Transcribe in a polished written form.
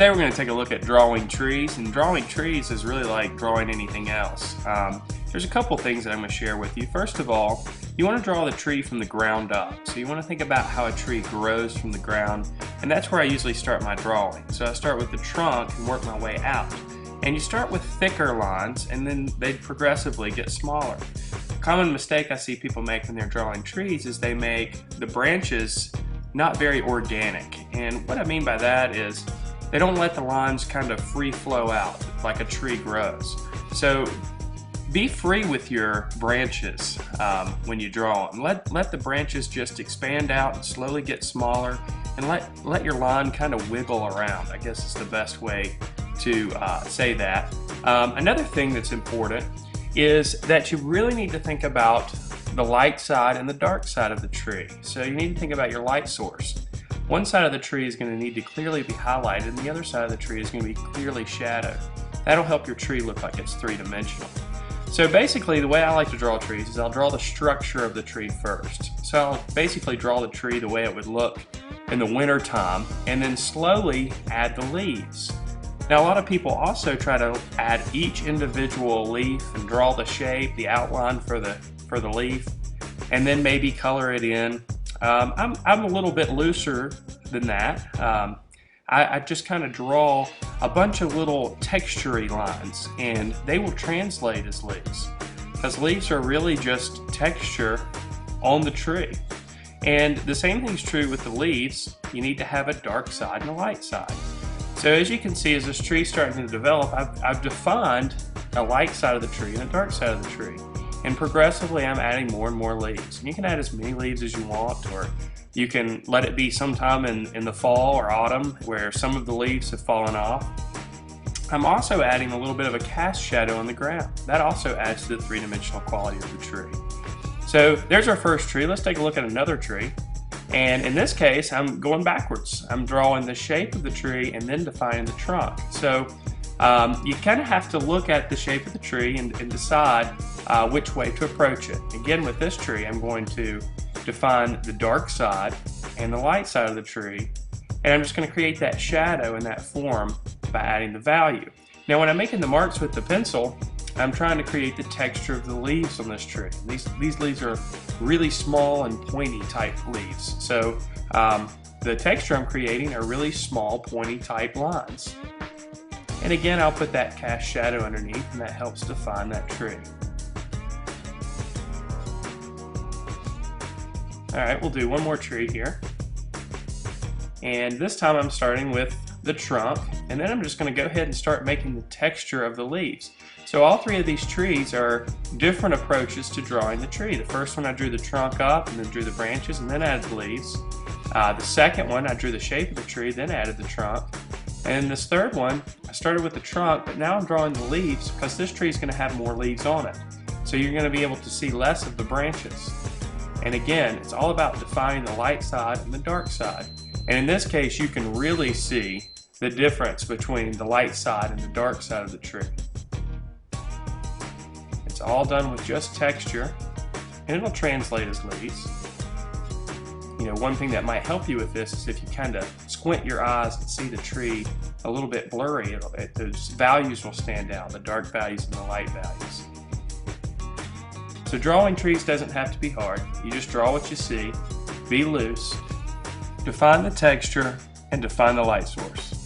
Today we're going to take a look at drawing trees, and drawing trees is really like drawing anything else. There's a couple things that I'm going to share with you. First of all, you want to draw the tree from the ground up. So you want to think about how a tree grows from the ground, and that's where I usually start my drawing. So I start with the trunk and work my way out. And you start with thicker lines, and then they progressively get smaller. A common mistake I see people make when they're drawing trees is they make the branches not very organic. And what I mean by that is they don't let the lines kind of free flow out like a tree grows. So be free with your branches when you draw them. Let the branches just expand out and slowly get smaller, and let your line kind of wiggle around. I guess is the best way to say that. Another thing that's important is that you really need to think about the light side and the dark side of the tree. So you need to think about your light source. One side of the tree is going to need to clearly be highlighted, and the other side of the tree is going to be clearly shadowed. That'll help your tree look like it's three-dimensional. So basically, the way I like to draw trees is I'll draw the structure of the tree first. So I'll basically draw the tree the way it would look in the winter time, and then slowly add the leaves. Now, a lot of people also try to add each individual leaf and draw the shape, the outline for the leaf, and then maybe color it in. I'm a little bit looser than that. I just kind of draw a bunch of little texture-y lines, and they will translate as leaves, because leaves are really just texture on the tree. And the same thing's true with the leaves. You need to have a dark side and a light side. So as you can see, as this tree is starting to develop, I've defined a light side of the tree and a dark side of the tree. And progressively I'm adding more and more leaves. And you can add as many leaves as you want, or you can let it be sometime in the fall or autumn where some of the leaves have fallen off. I'm also adding a little bit of a cast shadow on the ground. That also adds to the three-dimensional quality of the tree. So there's our first tree. Let's take a look at another tree. And in this case, I'm going backwards. I'm drawing the shape of the tree and then defining the trunk. So you kind of have to look at the shape of the tree and decide which way to approach it. Again, with this tree, I'm going to define the dark side and the light side of the tree, and I'm just going to create that shadow in that form by adding the value. Now, when I'm making the marks with the pencil, I'm trying to create the texture of the leaves on this tree. These leaves are really small and pointy type leaves. So the texture I'm creating are really small, pointy type lines. And again, I'll put that cast shadow underneath, and that helps define that tree. Alright, we'll do one more tree here. And this time I'm starting with the trunk, and then I'm just going to go ahead and start making the texture of the leaves. So all three of these trees are different approaches to drawing the tree. The first one I drew the trunk up and then drew the branches and then added the leaves. The second one I drew the shape of the tree, then added the trunk. And this third one, I started with the trunk, but now I'm drawing the leaves because this tree is going to have more leaves on it. So you're going to be able to see less of the branches. And again, it's all about defining the light side and the dark side. And in this case, you can really see the difference between the light side and the dark side of the tree. It's all done with just texture, and it'll translate as leaves. You know, one thing that might help you with this is if you kind of squint your eyes and see the tree a little bit blurry, those values will stand out, the dark values and the light values. So drawing trees doesn't have to be hard. You just draw what you see, be loose, define the texture, and define the light source.